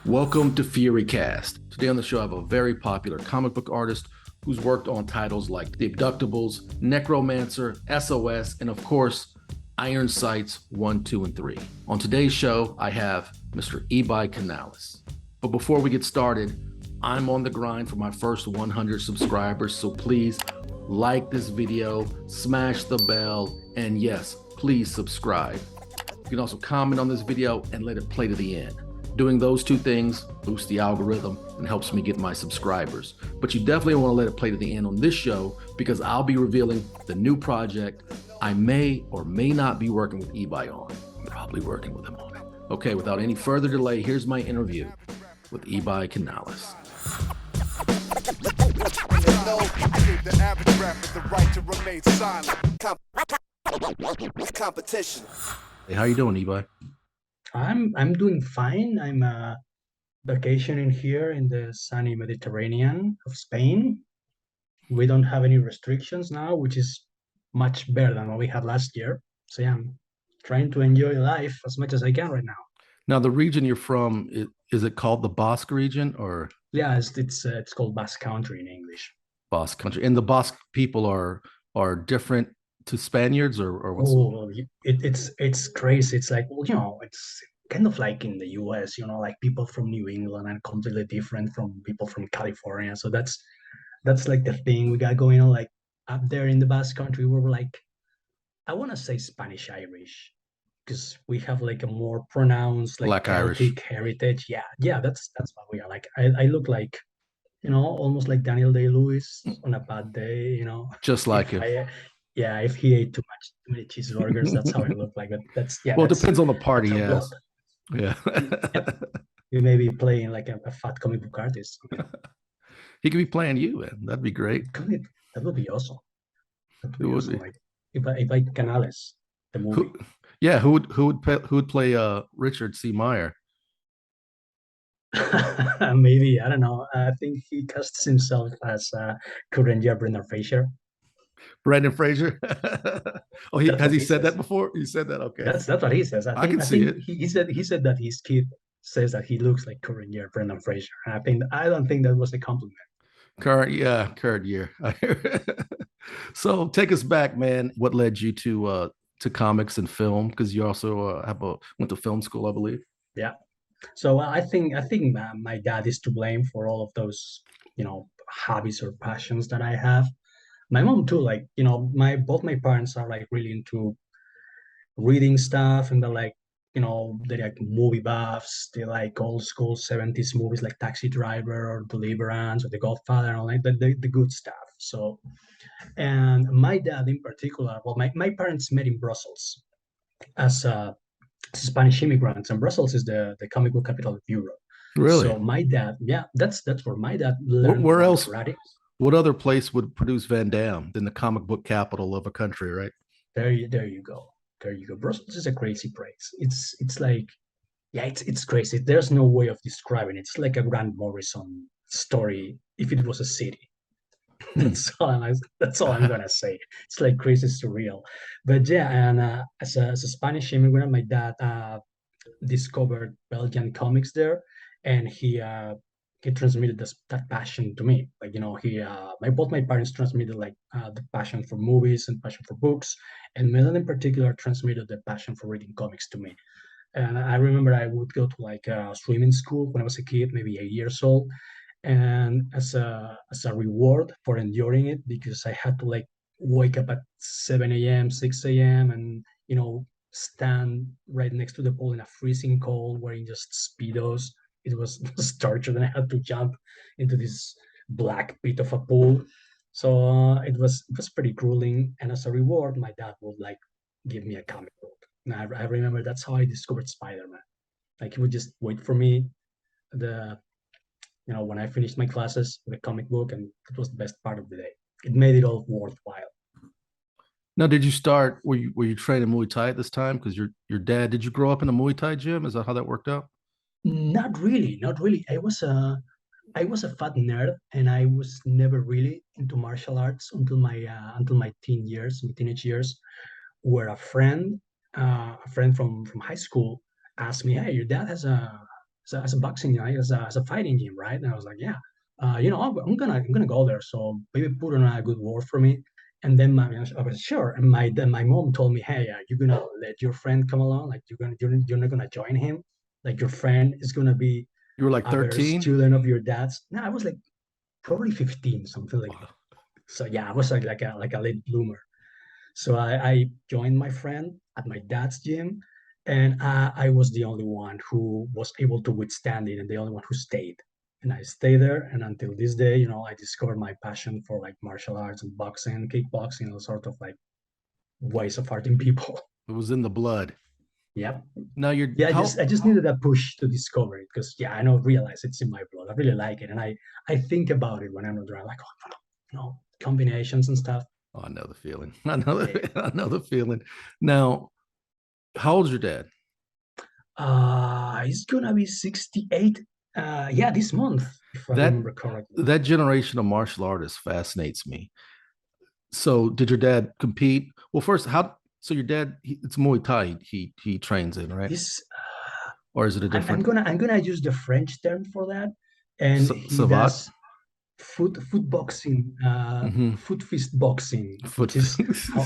Welcome to FURYCAST. Today on the show, I have a very popular comic book artist who's worked on titles like The Abductables, Necromancer, SOS, and of course, Iron Sights 1, 2, and 3. On today's show, I have Mr. IBAI CANALES. But before we get started, I'm on the grind for my first 100 subscribers, so please like this video, smash the bell, and yes, please subscribe. You can also comment on this video and let it play to the end. Doing those two things boosts the algorithm and helps me get my subscribers. But you definitely want to let it play to the end on this show because I'll be revealing the new project I may or may not be working with IBAI on. I'm probably working with him on it. Okay, without any further delay, here's my interview with IBAI CANALES. The average rapper the right to remain silent. Competition. Hey, how you doing, IBAI? I'm doing fine. I'm vacationing here in the sunny Mediterranean of Spain. We don't have any restrictions now, which is much better than what we had last year. So yeah, I'm trying to enjoy life as much as I can right now. Now, the region you're from, is it called the Basque region or? Yeah, it's called Basque Country in English. Basque country. And the Basque people are different to Spaniards or what's? Oh, it's crazy. It's like, well, it's kind of like in the US, like people from New England are completely different from people from California. So that's like the thing we got going on, like up there in the Basque Country. We're like, I want to say Spanish Irish because we have like a more pronounced like Black Irish. Celtic heritage. Yeah, that's what we are. Like I look like, almost like Daniel Day-Lewis on a bad day. Just like if it. if he ate too many cheeseburgers, that's how I look like. But Well, it depends on the party, that's yes. Yeah. You may be playing like a fat comic book artist. He could be playing you, man. That'd be great. That would be awesome. That would It be would awesome. be. Like if I Canales, the movie. Who would play Richard C. Meyer? Maybe, I don't know. I think he casts himself as current year Brendan Fraser. Brendan Fraser. Oh, has he said that before? He said that. Okay. That's what he says. I can see it. He said that his kid says that he looks like current year Brendan Fraser. And I don't think that was a compliment. Current year. So take us back, man. What led you to comics and film? Because you also went to film school, I believe. Yeah. So I think my dad is to blame for all of those, hobbies or passions that I have. My mom too, like, both my parents are like really into reading stuff, and they're like, they're like movie buffs. They like old school 70s movies like Taxi Driver or Deliverance or The Godfather and all like the good stuff. So, and my dad in particular, well, my parents met in Brussels as Spanish immigrants, and Brussels is the comic book capital of Europe. Really? So my dad, yeah, that's where my dad learned Where else? karate. What other place would produce Van Damme than the comic book capital of a country, right? There you go. There you go. Brussels is a crazy place. It's like, yeah, it's crazy. There's no way of describing it. It's like a Grant Morrison story if it was a city. That's all I'm gonna say. It's like crazy surreal. But yeah, and as a Spanish immigrant, my dad discovered Belgian comics there, and he transmitted that passion to me. Like, both my parents transmitted like the passion for movies and passion for books, and my dad in particular transmitted the passion for reading comics to me. And I remember I would go to like a swimming school when I was a kid, maybe 8 years old, and as a reward for enduring it, because I had to like wake up at 7 a.m., 6 a.m., and stand right next to the pool in a freezing cold, wearing just speedos. It was torture. Then I had to jump into this black pit of a pool. So it was pretty grueling. And as a reward, my dad would like give me a comic book. And I remember that's how I discovered Spider-Man. Like he would just wait for me when I finished my classes with a comic book, and it was the best part of the day. It made it all worthwhile. Now, were you training Muay Thai at this time? Because your dad, did you grow up in a Muay Thai gym? Is that how that worked out? Not really. I was a fat nerd, and I was never really into martial arts until my teenage years, where a friend from high school asked me, "Hey, your dad has a So as a boxing, as a fighting gym, right? And I was like, yeah, I'm gonna go there. So maybe put on a good word for me. And then I was sure. And my mom told me, hey, you're gonna let your friend come along? Like you're not gonna join him? Like your friend is gonna be You were like a better 13? student of your dad's? No, I was like probably 15, something like that. Wow. So yeah, I was like a late bloomer. So I joined my friend at my dad's gym, and I was the only one who was able to withstand it, and the only one who stayed. And I stayed there, and until this day, I discovered my passion for like martial arts and boxing, kickboxing, all sort of like ways of hurting people. It was in the blood. Yep. Now you're Yeah, how I just needed a push to discover it because yeah, I know realize it's in my blood. I really like it, and I think about it when I'm not driving, like combinations and stuff. oh, I know the feeling. I know Yeah. I know the feeling. Now, how old's your dad? He's gonna be 68. Yeah, this month, if I That remember correctly. that generation of martial artists fascinates me. So, did your dad compete? Well, first, how? So your dad, it's Muay Thai. He trains in, right? He's Or is it a I'm different gonna use the French term for that, and he Savat? does foot boxing, Mm-hmm. foot fist boxing, Foot. how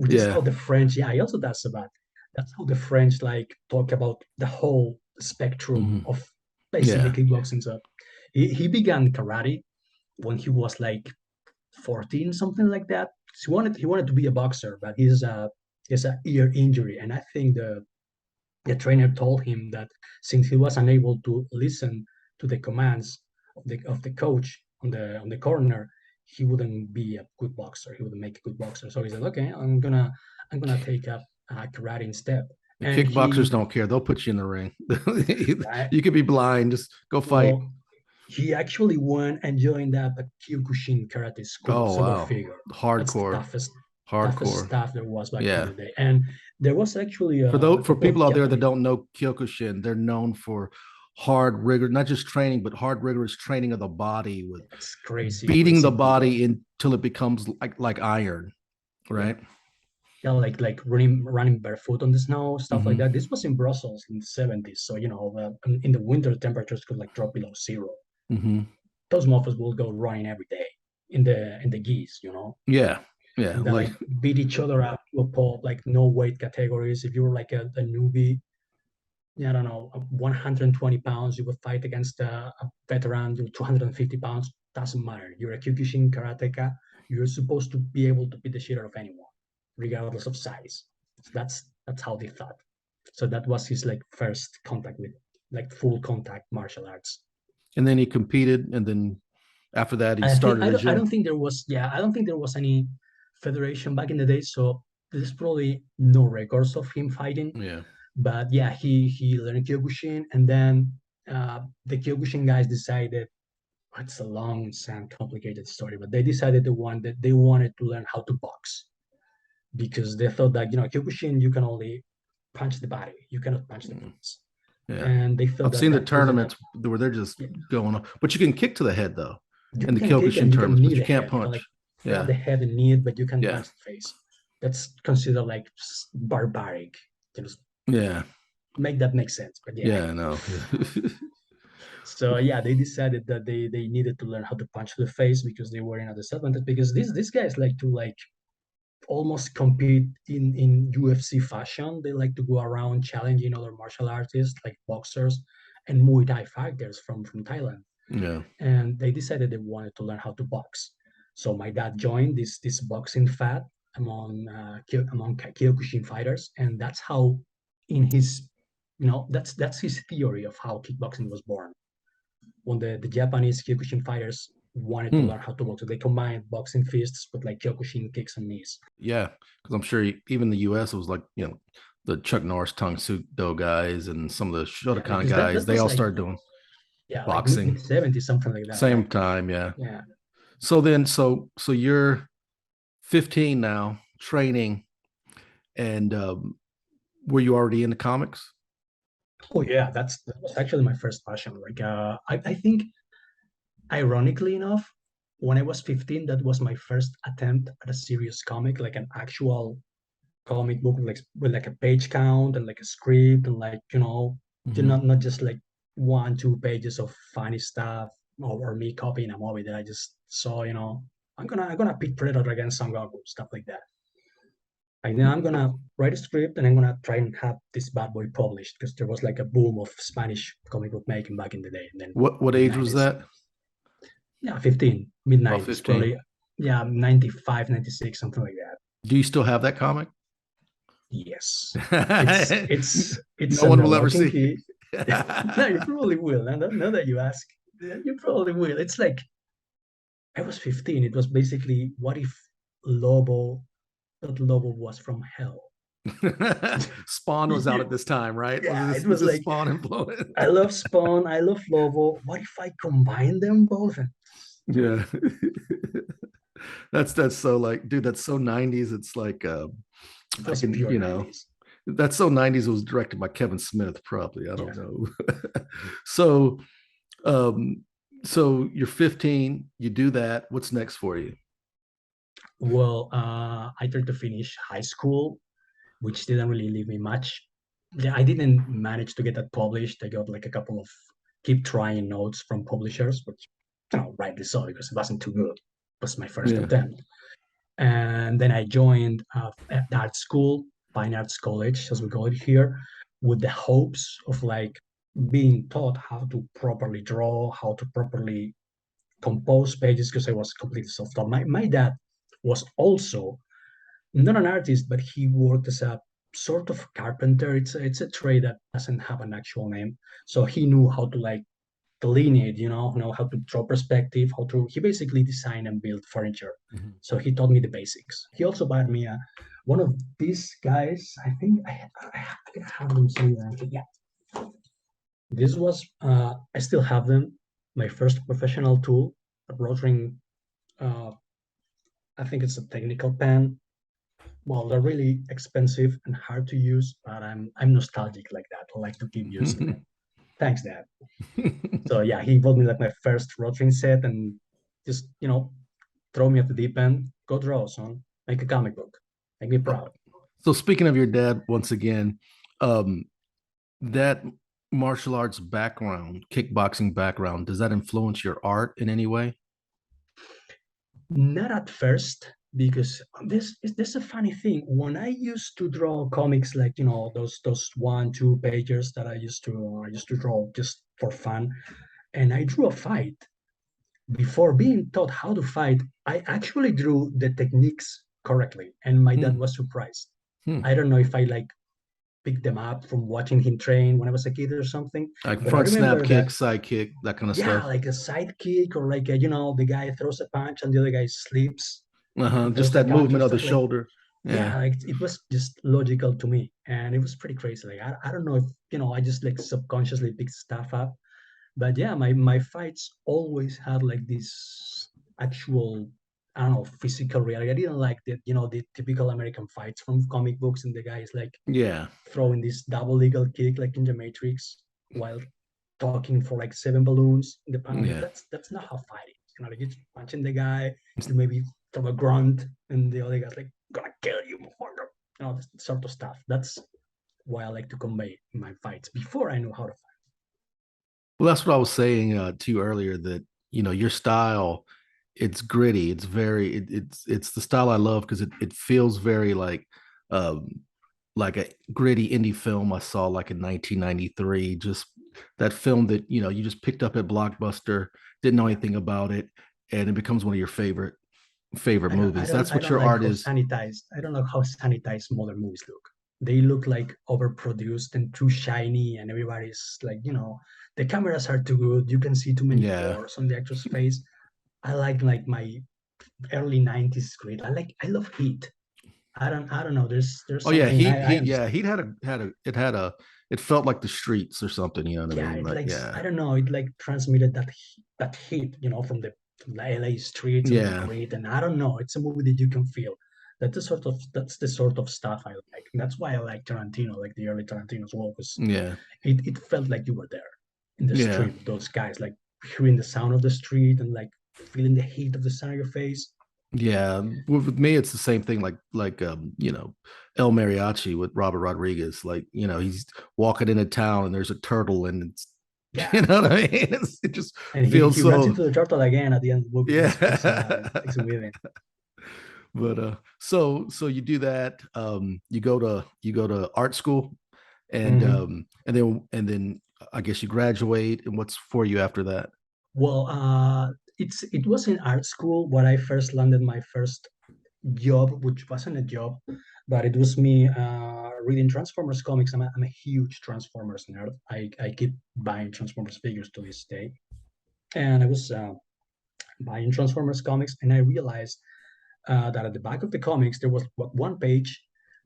which is Yeah. how the French. Yeah, he also does about. That's how the French like talk about the whole spectrum Mm-hmm. of basically Yeah. kickboxing. So he began karate when he was like 14, something like that. He wanted to be a boxer, but he's a ear injury, and I think the trainer told him that since he was unable to listen to the commands of the coach on the corner, he wouldn't be a good boxer. He wouldn't make a good boxer. So he said, "Okay, I'm gonna take up karate instead." The And kickboxers he, don't care. They'll put you in the ring. right, You could be blind. Just go fight. well, he actually went and joined up a Kyokushin karate school, Oh silver wow. figure. That's the Hardcore. toughest Hardcore. stuff there was back in Yeah. the day. And there was actually For a those for couple people of out there that Japanese. don't know Kyokushin, they're known for hard rigor, not just training, but hard rigorous training of the body with It's crazy, beating the crazy people. body until it becomes like iron, Yeah, right? yeah, like running barefoot on the snow, stuff like Mm-hmm. that. This was in Brussels in the 70s, so in the winter temperatures could like drop below zero. Mm-hmm. Those mofos will go running every day in the geese. Yeah. Yeah. And they Like like beat each other up to a pulp, like no weight categories. If you were like a newbie, yeah, I don't know, 120 pounds, you would fight against a veteran, you're 250 pounds, doesn't matter. You're a Kyokushin karateka, you're supposed to be able to beat the shit out of anyone, regardless of size. So that's how they thought. So that was his like first contact with like full contact martial arts. and then he competed and then after that he I think started a I gym. don't think there was I don't think there was any federation back in the day, so there's probably no records of him fighting. Yeah. But yeah, he learned Kyokushin, and then the Kyokushin guys decided it's a long and complicated story, but they decided they wanted to learn how to box because they thought that Kyokushin you can only punch the body, you cannot punch the Mm. face, Yeah. and they felt I've that seen the that wasn't a tournaments where they're just yeah, going on, but you can kick to the head though you in the can kick Kyokushin and you can tournaments, knee but you the can't head, you can like punch. grab Yeah. the head and knee it, but you can Yeah. punch the face. That's considered like barbaric. Just Yeah. make that make sense, but yeah. Yeah. No. So yeah, they decided that they needed to learn how to punch to the face because they were in a disadvantage because these guys like to like almost compete in UFC fashion. They like to go around challenging other martial artists like boxers and Muay Thai fighters from Thailand. Yeah. And they decided they wanted to learn how to box. So my dad joined this boxing fad among Kyokushin fighters, and that's how in his that's his theory of how kickboxing was born when the Japanese Kyokushin fighters wanted to Hmm. learn how to box. So they combined boxing fists with like Kyokushin kicks and knees. Yeah. Because I'm sure even the US was like, the Chuck Norris Tang Do guys and some of the Yeah, Shotokan because that guys, that they was all like started doing like mid boxing. 70s, something like that. Yeah, Same time. Yeah. yeah. So then, so you're 15 now, training, and were you already into comics? Oh yeah, that was actually my first passion. Like I think ironically enough, when I was 15, that was my first attempt at a serious comic, like an actual comic book, like with like a page count and like a script and like to Mhm. not just like 1, 2 pages of funny stuff or me copying a movie that I just saw. I'm gonna pick Predator against Son Goku, stuff like that. And then I'm gonna write a script and I'm gonna try and have this bad boy published because there was like a boom of Spanish comic book making back in the day. And then What mid age was 90s. that? Yeah, 15, mid Oh, 90s, 15. probably. Yeah, 95, 96, something like that. Do you still have that comic? Yes. It's No a one will Lock ever and see. Key. No, you probably will. Now that you ask, you probably will. It's like I was 15. It was basically what if Lobo, that Lobo was from hell. Spawn was out at this time, right? Yeah, it Was was this like Spawn influence? I love Spawn, I love Lobo. What if I combine them both? And Yeah. That's so like, dude, that's so 90s. It's like it I was can, pure 90s. that's so 90s. It was directed by Kevin Smith, probably. I Yeah. don't know. So um so you're 15, you do that. What's next for you? Well, I tried to finish high school, which didn't really leave me much. Yeah, I didn't manage to get that published. I got like a couple of keep trying notes from publishers, which rightly so because it wasn't too good. It was my first Yeah. attempt. And then I joined art school, Fine Arts College, as we call it here, with the hopes of like being taught how to properly draw, how to properly compose pages, because I was completely self-taught. My dad was also not an artist, but he worked as a sort of carpenter. It's a trade that doesn't have an actual name. So he knew how to like delineate, know how to draw perspective, how to he basically design and build furniture. Mhm. So he taught me the basics. He also bought me one of these guys. I think I have them somewhere. Yeah, this was I still have them. My first professional tool, a rotring. Uh, I think it's a technical pen. Well, they're really expensive and hard to use, but I'm nostalgic like that. I like to keep using them. Thanks, Dad. So yeah, he bought me like my first rotring set and just throw me at the deep end. Go draw, son. Make a comic book. Make me proud. So speaking of your dad, once again, um, that martial arts background, kickboxing background, does that influence your art in any way? Not at first, because this a funny thing. When I used to draw comics, like those 1, 2 pages that I used to draw just for fun, and I drew a fight. Before being taught how to fight, I actually drew the techniques correctly, and my dad Hmm. was surprised. Hmm. I don't know if I like picked them up from watching him train when I was a kid or something, Like but I front snap remember kick, that, side kick, that kind of yeah, stuff. like a sidekick or like the guy throws a punch and the other guy sleeps Uh-huh. and Just throws a that counter, movement of the stuff like, shoulder. Yeah. yeah, like it was just logical to me, and it was pretty crazy. Like I don't know if I just like subconsciously picked stuff up, but yeah, my fights always had like this actual, I don't know, physical reality. I didn't like the typical American fights from comic books, and the guy is like Yeah. throwing this double legal kick like in the Matrix while talking for like 7 balloons in the panel. Yeah. That's not how fighting. Like you're punching the guy, you maybe throw a grunt, and the other guy's like, "Gonna kill you, motherfucker." This sort of stuff. That's why I like to convey in my fights before I know how to fight. Well, that's what I was saying to you earlier that, your style, it's gritty. It's very, it's the style I love because it feels very um, like a gritty indie film I saw like in 1993. Just that film that, you just picked up at Blockbuster, didn't know anything about it, and it becomes one of your favorite I don't I movies. don't That's I what don't your like art how is. sanitized. I don't know how sanitized modern movies look. They look like overproduced and too shiny, and everybody's like, the cameras are too good. You can see too many Yeah. pores on the actor's face. I like my early 90s grid. I love Heat. I don't know. There's Oh yeah, something I yeah, understand. he'd it felt like the streets or something, you know what I Yeah, mean? it Like, like yeah. I don't know. It like transmitted that heat, from the LA streets and the Yeah. grid. And I don't know. It's a movie that you can feel. That's the sort of stuff I like. And that's why I like Tarantino, like the early Tarantino as well, because Yeah. it felt like you were there in the Yeah. street with those guys, like hearing the sound of the street and like feeling the heat of the sun on your face. Yeah, with me, it's the same thing. El Mariachi with Robert Rodriguez. Like, he's walking into town and there's a turtle, and it's, Yeah, you know what I mean? It just and feels he runs so, into the turtle again at the end of the movie. He just picks him up and yeah. takes him with him. But so you do that. You go to art school, and Mhm. um, and then I guess you graduate. And what's for you after that? Well, it was in art school where I first landed my first job, which wasn't a job, but it was me reading Transformers comics. I'm a huge Transformers nerd. I keep buying Transformers figures to this day. And I was buying Transformers comics, and I realized that at the back of the comics, there was one page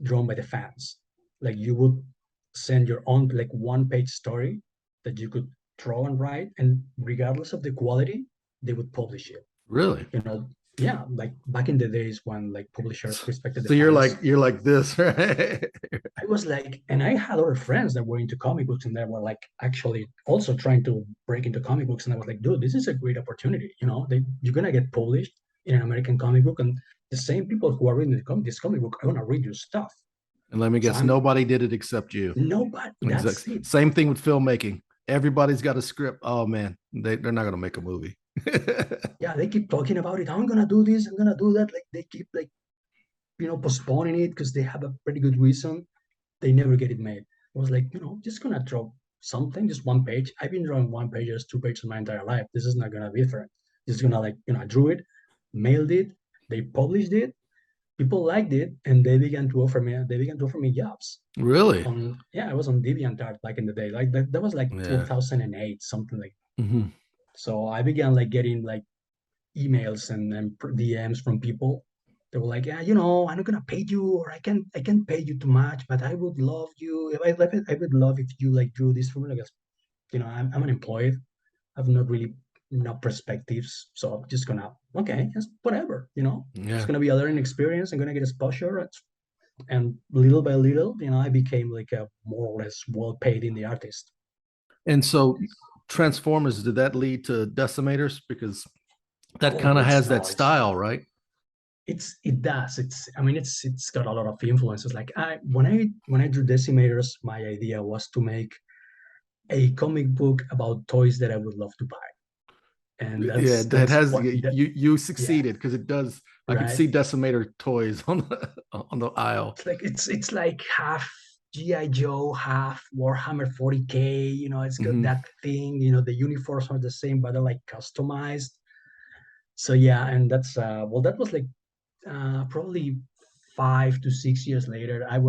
drawn by the fans. Like you would send your own, like, one page story that you could draw and write, and regardless of the quality, they would publish it. Really? You know, yeah, like back in the days when like publishers respected the So you're fans. like you're like this, right? I was like, and I had other friends that were into comic books and they were like actually also trying to break into comic books. And I was like, dude, this is a great opportunity. You're gonna get published in an American comic book, and the same people who are reading this comic book are gonna read your stuff. And let me So guess, I'm nobody did it except you. nobody. That's Exactly. it. Same thing with filmmaking. Everybody's got a script. Oh man, they're not gonna make a movie. Yeah, they keep talking about it. I'm gonna do this. I'm gonna do that. Like they keep like postponing it because they have a pretty good reason. They never get it made. I was like, just gonna draw something, just one page. I've been drawing one pages, two pages my entire life. This is not gonna be different. Just gonna, like, I drew it, mailed it, they published it, people liked it, and they began to offer me jobs. Really? I was on DeviantArt back in the day. Like that was like Yeah. 2008, something like. Hmm. So I began like getting like emails and DMs from people. They were like, yeah, I'm not gonna pay you, or I can pay you too much, but I would love you. I would love if you like drew this for me. Like, I'm unemployed. I've not really no perspectives, so I'm just gonna okay, just whatever. It's Yeah. gonna be a learning experience. I'm gonna get exposure, and little by little, I became like a more or less well paid indie artist. And so Transformers, did that lead to Decimators? Because that Oh, kind of it's has that no, it's style, right? it does. It's got a lot of influences. Like when I drew Decimators, my idea was to make a comic book about toys that I would love to buy, and Yeah, that's that that's has what that, you yeah, succeeded because it does. I could right. see Decimator toys on the aisle. It's like half GI Joe, half Warhammer 40K. It's got Hmm. that thing. The uniforms are the same, but they're like customized. So yeah, and that's that was like probably 5 to 6 years later. I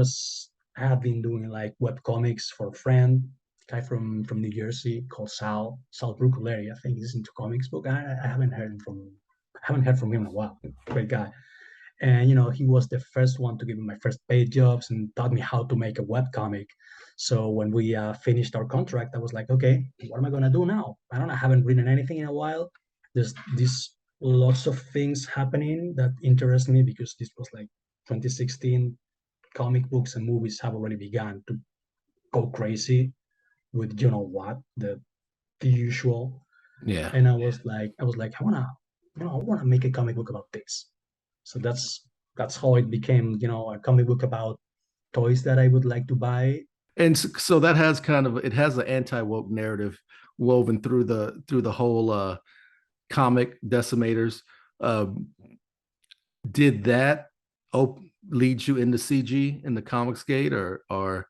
have been doing like web comics for a friend, guy from New Jersey called Sal Bruculeri. I think he's into comics book. I haven't heard from him in a while. Great guy. And he was the first one to give me my first paid jobs and taught me how to make a web comic. So when we finished our contract, I was like, okay, what am I gonna do now? I haven't written anything in a while. There's this lots of things happening that interest me because this was like 2016. Comic books and movies have already begun to go crazy with the usual. Yeah. And I was like, I wanna make a comic book about this. So that's how it became, a comic book about toys that I would like to buy. And so that has kind of it has an anti-woke narrative woven through the whole comic Decimators. Um, did that lead you into CG in the Comicsgate, or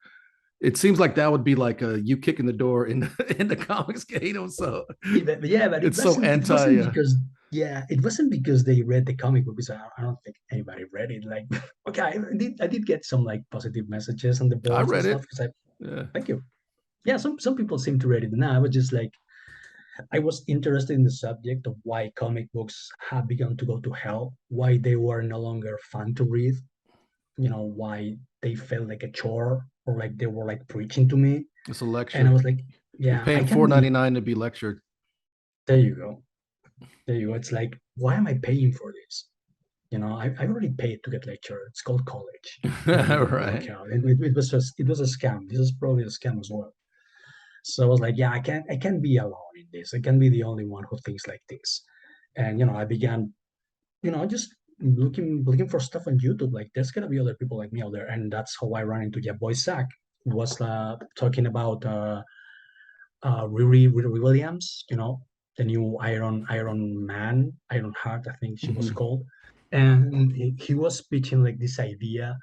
it seems like that would be like you kicking the door in in the Comicsgate? So Yeah, but it it's so wasn't it wasn't anti. because yeah, it wasn't because they read the comic book, because I don't think anybody read it. Like, okay, I did get some like positive messages on the I boards and read stuff it. because I Yeah. thank you. Yeah, some people seem to read it. And I was just like, I was interested in the subject of why comic books have begun to go to hell, why they were no longer fun to read, why they felt like a chore or like they were like preaching to me. It's a And I lecture. was like, You're yeah, I paying can be. 4.99 to be lectured. There you go. There you go. It's like, why am I paying for this? I already paid to get lectured. It's called college, and it didn't work Right. out. It was a scam. This is probably a scam as well. So I was like, yeah, I can't be alone in this. I can't be the only one who thinks like this. And I began, just looking for stuff on YouTube. Like there's gonna be other people like me out there, and that's how I ran into your boy Zach. Was talking about Riri Williams, the new Iron Man, Iron Heart, I think she was Mhm. called, and he was pitching like this idea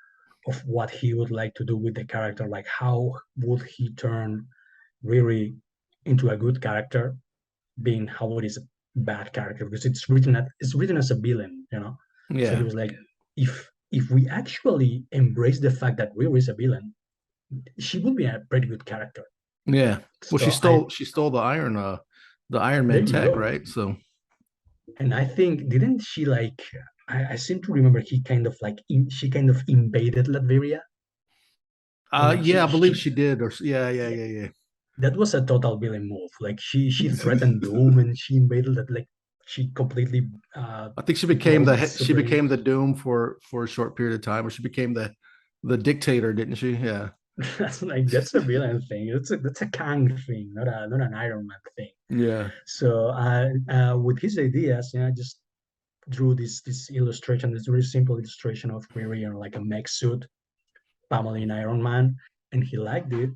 of what he would like to do with the character, like how would he turn Riri into a good character, being how it is a bad character because it's written as a villain. So he Yeah, was like, if we actually embrace the fact that Riri is a villain, she would be a pretty good character. yeah. Well, So I she stole the Iron there Man you tech, go. right? So And I think didn't she like I seem to remember he kind of like she kind of invaded Latveria. yeah, I believe She she did. Or yeah, yeah, yeah, yeah, that was a total villain move. Like she yeah. threatened Doom and she invaded that like she completely I think broke the she superhero. became the Doom for a short period of time, or she became the dictator, didn't she? Yeah, That's like that's a villain thing. That's a Kang thing, not an Iron Man thing. yeah. So with his ideas, I just drew this illustration, this very simple illustration of Riri in like a mech suit, Pamela in Iron Man, and he liked it.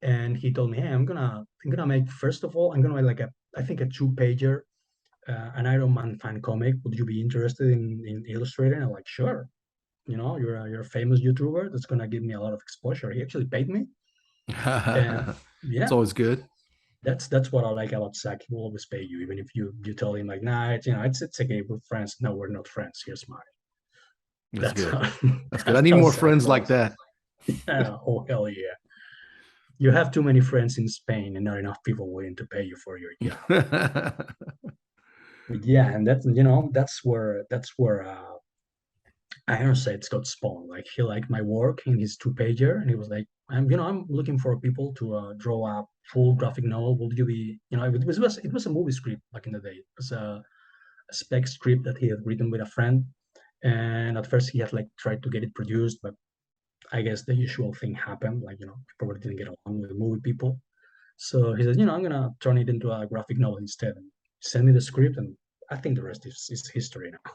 And he told me, "Hey, I'm gonna make first of all, I'm gonna make like I think a two-pager, an Iron Man fan comic. Would you be interested in illustrating?" I'm like, "Sure. You're a famous YouTuber. That's gonna give me a lot of exposure." He actually paid me, and It's yeah, always good. that's what I like about Zach. He will always pay you, even if you tell him like, "Nah, it's okay, we're friends." No, we're not friends. Here's money. That's That's good. how That's good. I that's need how more Zach friends like rolls. that. Oh hell yeah! You have too many friends in Spain, and not enough people willing to pay you for your job. But yeah, and that's where Ironsides got spawned. Like he liked my work in his two-pager, and he was like, I'm looking for people to draw a full graphic novel. Would you be, it was a movie script back in the day. It was a spec script that he had written with a friend, and at first he had like tried to get it produced, but I guess the usual thing happened. Like he probably didn't get along with the movie people. So he said, I'm gonna turn it into a graphic novel instead. And send me the script, and I think the rest is history now.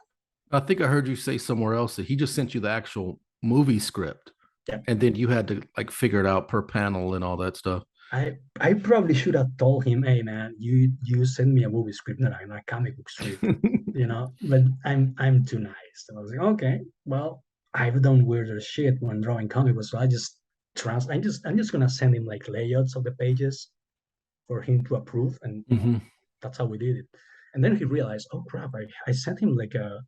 I think I heard you say somewhere else that he just sent you the actual movie script, Yeah. and then you had to like figure it out per panel and all that stuff. I probably should have told him, hey man, you send me a movie script, not a comic book script, But I'm too nice. And I was like, okay, well, I've done weirder shit when drawing comic books, so I'm just gonna send him like layouts of the pages for him to approve, and Hmm. that's how we did it. And then he realized, oh crap, I sent him like a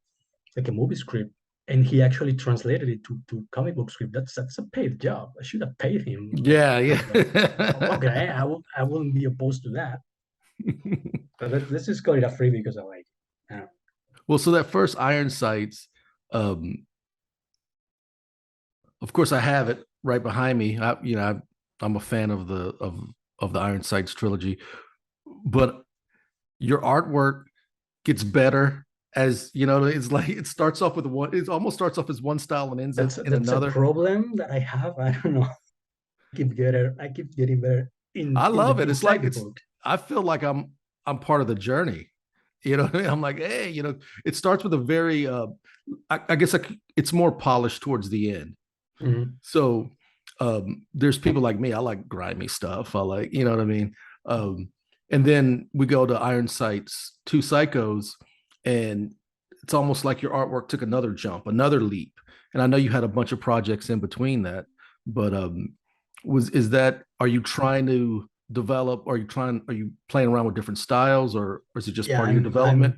movie script, and he actually translated it to comic book script. That's a paid job. I should have paid him like Yeah, money, but yeah. okay, I wouldn't be opposed to that. But let's just call it a free because I like it. Well, so that first Iron Sights, um, of course, I have it right behind me. I'm a fan of the Iron Sights trilogy, but your artwork gets better as it's like it starts off with one. It almost starts off as one style and ends That's in that's a another. problem that I have. I don't know. I keep getting better in I in the love it. It's inside like the it's. book. I feel like I'm part of the journey. You know what I mean? I'm like, hey, it starts with a very. I guess it's more polished towards the end. Mhm. So there's people like me. I like grimy stuff. I like, you know what I mean? Um, and then we go to Iron Sight's Two Psychos, and it's almost like your artwork took another jump, another leap. And I know you had a bunch of projects in between that, but was is that are you trying to develop? Are you playing around with different styles, or is it just Yeah, part of your I'm development?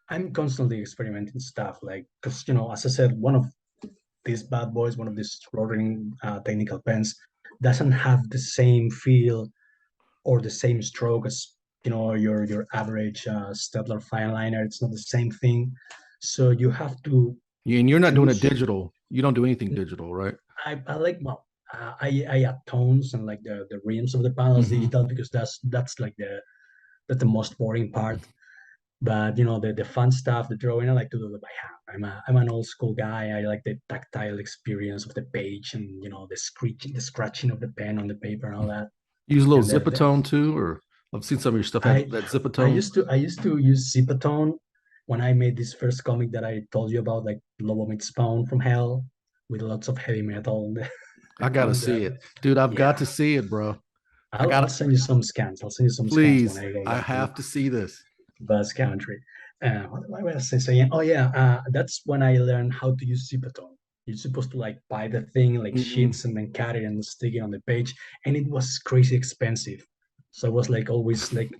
I'm I'm constantly experimenting stuff like because as I said, one of these bad boys, one of these rolling technical pens, doesn't have the same feel or the same stroke as your average Stedler fine liner. It's not the same thing, so you have to And you're not doing it choose. digital. You don't do anything digital, right? I like well, I add tones and like the rims of the panels Mm-hmm. digital because that's like that's the most boring part. But the fun stuff, the drawing, I like to do it by hand. I'm an old school guy. I like the tactile experience of the page and the scratching of the pen on the paper and all that. Use a little And zipatone too, or I've seen some of your stuff have I that I zipatone. used to I used to use Zipatone, when I made this first comic that I told you about, like Lobo Meets Spawn from Hell, with lots of heavy metal I gotta on see there. it, dude. I've got Yeah, to see it, bro. I I'll gotta, send you some scans. I'll send you some scans when please. I go I back to have to see this. Basque Country. What was I saying? Oh yeah, that's when I learned how to use Zipaton. You're supposed to like buy the thing like Mhm. sheets and then cut it and stick it on the page, and it was crazy expensive. So it was like always like,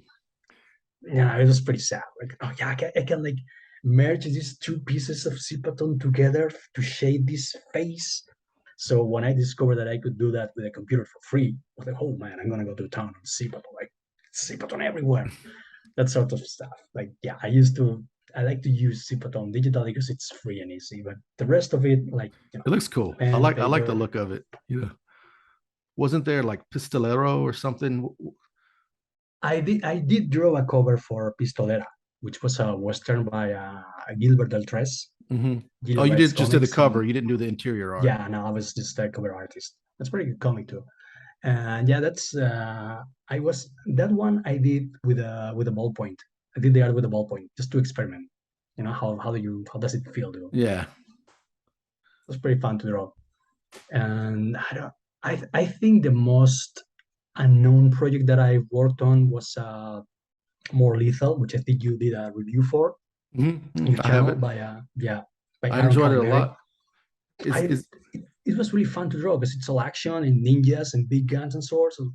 yeah, it was pretty sad. Like, oh yeah, I can like merge these two pieces of Zipaton together to shade this face. So when I discovered that I could do that with a computer for free, I was like, oh man, I'm gonna go to town on Zipaton, like Zipaton everywhere, that sort of stuff. Like, yeah, I like to use Zipaton digital because it's free and easy, but the rest of it, like, It looks cool. pen, I like the paper. look of it. Yeah. Wasn't there like Pistolero or something? I did draw a cover for Pistolera, which was a western by Gilbert Deltres, Hmm. Oh, you Gilbert's did just did the comics, cover. and You didn't do the interior art. yeah, no, I was just a cover artist. That's a pretty good comic too. And yeah, that's I was that one I did with a ballpoint. I did the art with a ballpoint just to experiment. You know, how does it feel to? Yeah. It was pretty fun to draw. And I think the most unknown project that I worked on was more lethal, which I think you did a review for in your I have channel it. by by I Aaron enjoyed it a Cavallari. lot. Is I is it was really fun to draw because it's all action and ninjas and big guns and swords. And,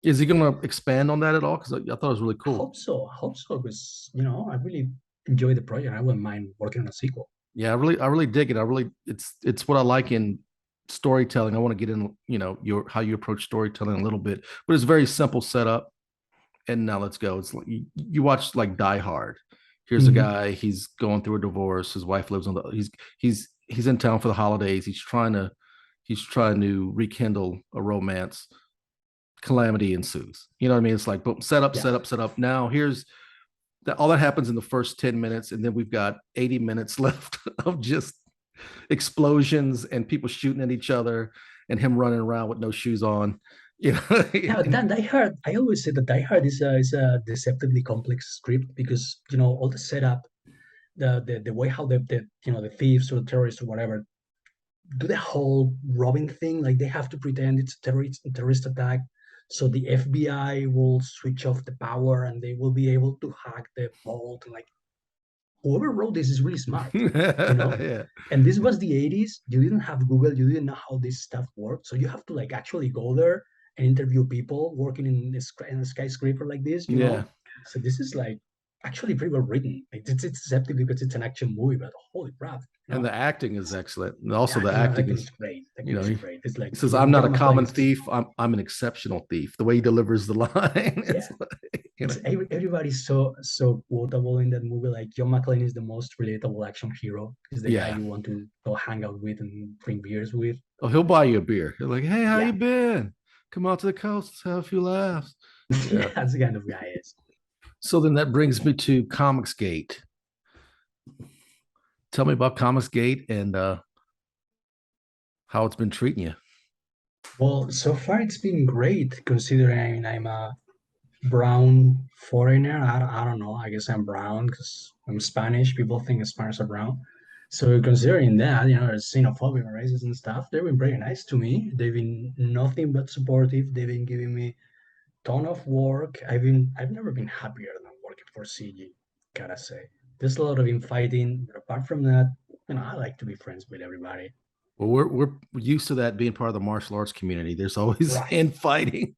is he gonna expand on that at all? Because I thought it was really I cool. hope so. I hope so because I really enjoy the project. I wouldn't mind working on a sequel. Yeah, I really dig it. I really it's what I like in storytelling. I want to get in, your how you approach storytelling a little bit, but it's very simple setup. And now let's go. It's like you watch like Die Hard. Here's a Mhm. guy. He's going through a divorce. His wife lives on the. He's in town for the holidays. He's trying to rekindle a romance. Calamity ensues. You know what I mean? It's like boom, set up, Yeah. set up, set up. Now here's that. All that happens in the first 10 minutes, and then we've got 80 minutes left of just explosions and people shooting at each other and him running around with no shoes on. You know, Yeah, that Die Hard. I always say that Die Hard is a deceptively complex script because all the setup, the way how the thieves or the terrorists or whatever do the whole robbing thing. Like they have to pretend it's a terrorist attack, so the FBI will switch off the power and they will be able to hack the vault. Like whoever wrote this is really smart, you know. yeah, And this was the 80s. You didn't have Google. You didn't know how this stuff worked. So you have to like actually go there and interview people working in a skyscraper like this, yeah. So this is like actually pretty well written. Like it's deceptive because it's an action movie, but holy crap, And the acting is excellent. And also yeah, the no, acting acting is, is great. you Acting know, is he, great. It's like he says, you "I'm don't get not a on a plane. common It's thief. I'm an exceptional thief." The way he delivers the line, yeah. it's like, It's everybody's so quotable in that movie. Like John McClane is the most relatable action hero. He's the guy yeah. you want to go hang out with and drink beers with. Oh, he'll buy you a beer. He'll like, "Hey, how Yeah, you been? Come out to the coast. Let's have a few laughs." yeah, Yeah. that's the kind of guy he is. So then that brings me to Comicsgate. Tell me about Comicsgate and how it's been treating you. Well, so far it's been great considering I'm a brown foreigner. I don't know. I guess I'm brown because I'm Spanish. People think Spanish are brown. So considering that, there's xenophobia and racism and stuff, they've been pretty nice to me. They've been nothing but supportive. They've been giving me ton of work. I've never been happier than working for CG, gotta say. There's a lot of infighting, but apart from that, I like to be friends with everybody. Well, we're used to that being part of the martial arts community. There's always Right, infighting,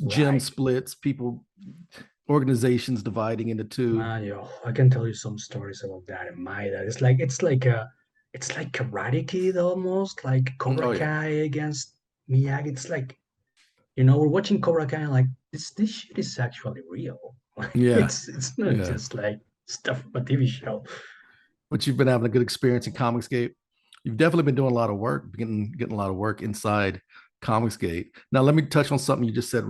gym right. splits, people, organizations dividing into two. Man, I can tell you some stories about that in my dad. It's like Karate Kid almost, like Cobra Oh yeah, Kai against Miyagi. It's like, we're watching Cobra Kai and like this shit is actually real. yeah, It's not yeah. just like stuff from a TV show. But you've been having a good experience in Comicsgate. You've definitely been doing a lot of work, getting a lot of work inside Comicsgate. Now, let me touch on something you just said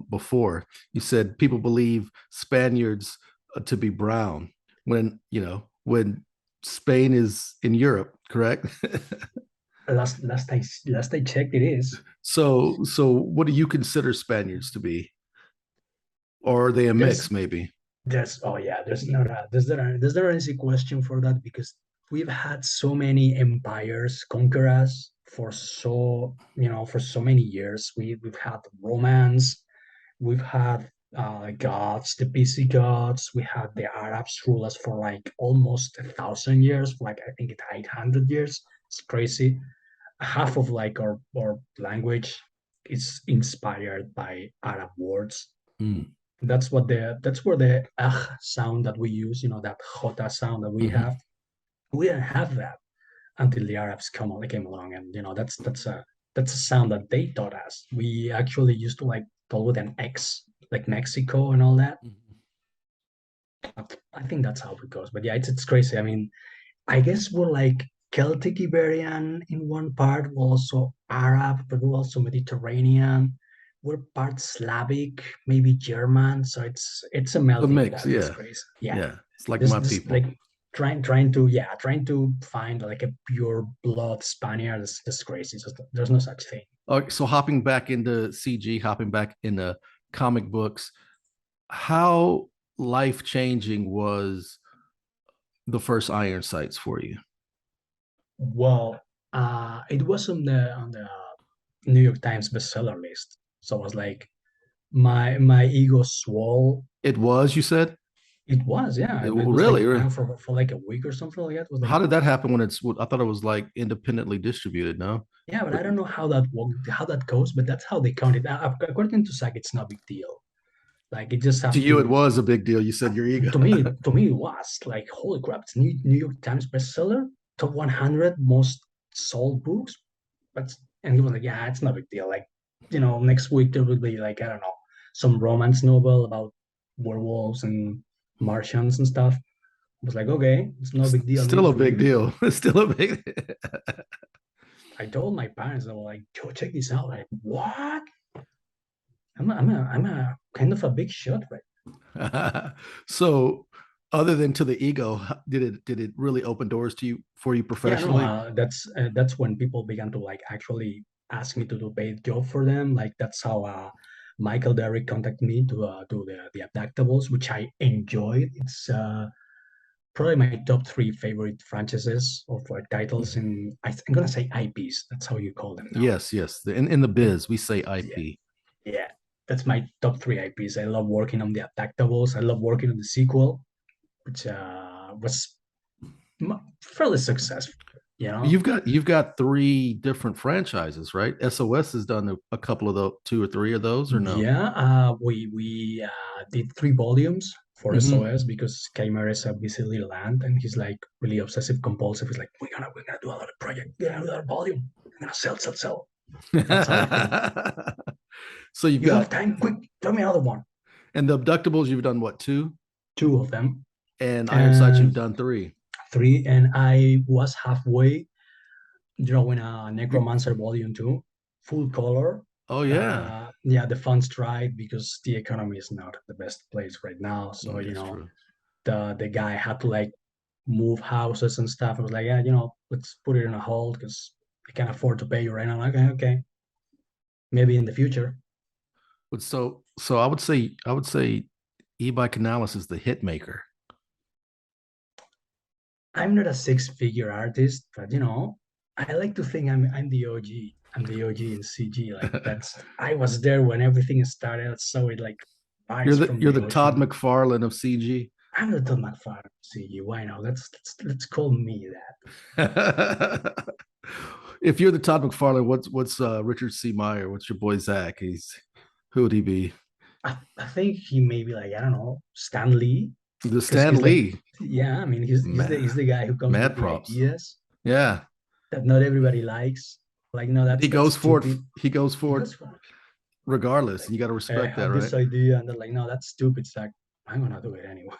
before. You said people believe Spaniards to be brown when Spain is in Europe, correct? Last I checked, it is. So what do you consider Spaniards to be? Or are they a mix, There's maybe? There's not an easy question for that because we've had so many empires conquer us for for so many years. We've had romance, we've had gods, the BC gods, we had the Arabs rule us for like almost 1,000 years, like I think it's 800 years. It's crazy. Half of like our language is inspired by Arab words. Mm. That's where the sound that we use, that jota sound that we Hmm. have, we didn't have that until the Arabs came along, and that's a sound that they taught us. We actually used to like talk with an X, like Mexico and all that. I think that's how it goes. But yeah, it's crazy. I mean, I guess we're like Celtic Iberian in one part, we're also Arab, but we're also Mediterranean. We're part Slavic, maybe German. So it's a A melting mix, pot. It's yeah, crace. Yeah. yeah. It's like This my this people. like trying to find like a pure blood Spaniard is just crazy. There's no such thing. Okay, so hopping back into CG, hopping back into comic books, how life changing was the first Iron Sights for you? Well, it was on the New York Times bestseller list. So I was like, my ego swelled. It was, you said? It was, yeah. It was like Really? for like a week or something like that. It was like, How did that happen when it's, I thought it was like independently distributed, no? yeah, but I don't know how that goes, but that's how they count it. According to SAG, it's no big deal. Like it just To have you, it to. was a big deal. You said your ego. To me, it was like, holy crap! It's New York Times bestseller, top 100 most sold books. But and he was like, yeah, it's no big deal. Like, next week there will be like I don't know some romance novel about werewolves and Martians and stuff. I was like, okay, it's no big deal Still news a for big you. deal. Still a big. I told my parents, they were like, "Yo, check this out." Like, what? I'm a kind of a big shot, right? So, other than to the ego, did it really open doors to you for you Yeah, no, professionally? that's when people began to like actually ask me to do paid job for them. Like that's how Michael Derrick contacted me to do the Abductables, which I enjoyed. It's probably my top three favorite franchises or titles in I'm gonna say IPs. That's how you call them now. Yes, yes. In the Yeah, biz, we say yeah, IP. yeah. That's my top three IPs. I love working on the Abductables. I love working on the sequel, which was fairly successful. You know, You've got three different franchises, right? SOS has done a couple of the two or three of those, or no? yeah. We did 3 volumes for Hmm. SOS because Keimer is a busy little ant and he's like really obsessive compulsive. He's like, we're gonna do another project, we're gonna do another volume, we're gonna sell, sell, sell. That's how I think. So you've You have got, time? Quick, tell me another one. and the abductables, you've done what, two? Two of them And Iron Sights, you've and done three. three, and I was halfway drawing a You, Necromancer Volume 2, full color. oh yeah. Yeah, the funds tried because the economy is not the best place right now. So, That's true. the guy had to like move houses and stuff. I was like, yeah, let's put it in a hold because I can't afford to pay you right now. Okay, okay. Maybe in the future. But so I would say IBAI Canales is the hit maker. I'm not a six-figure artist, but I like to think I'm the OG. I'm the OG in CG. Like I was there when everything started, so it like You're vibes the from you're the the Todd ocean. McFarlane of CG. I'm the Todd McFarlane of CG. Why not? Let's call me that. If you're the Todd McFarlane, what's Richard C. Meyer? What's your boy Zach? Who would he be? I think he may be like I don't know Stan Lee The because Stan he's like Lee. yeah. I mean he's the guy who comes with Mad the props. ideas Yeah. that not everybody likes. Like no, He that's goes for it. stupid. He goes He for it goes for regardless. like You got to I respect that, have right? this idea and they're like no, that's stupid. It's like I'm gonna do it anyway.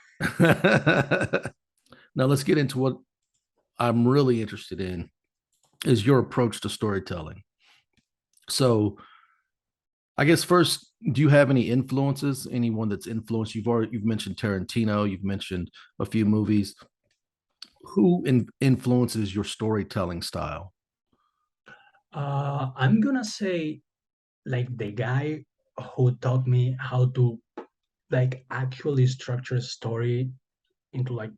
Now let's get into what I'm really interested in is your approach to storytelling. So I guess first, do you have any influences? Anyone that's influenced? You've mentioned Tarantino. You've mentioned a few movies. Who influences your storytelling style? I'm gonna say like the guy who taught me how to like actually structure a story into like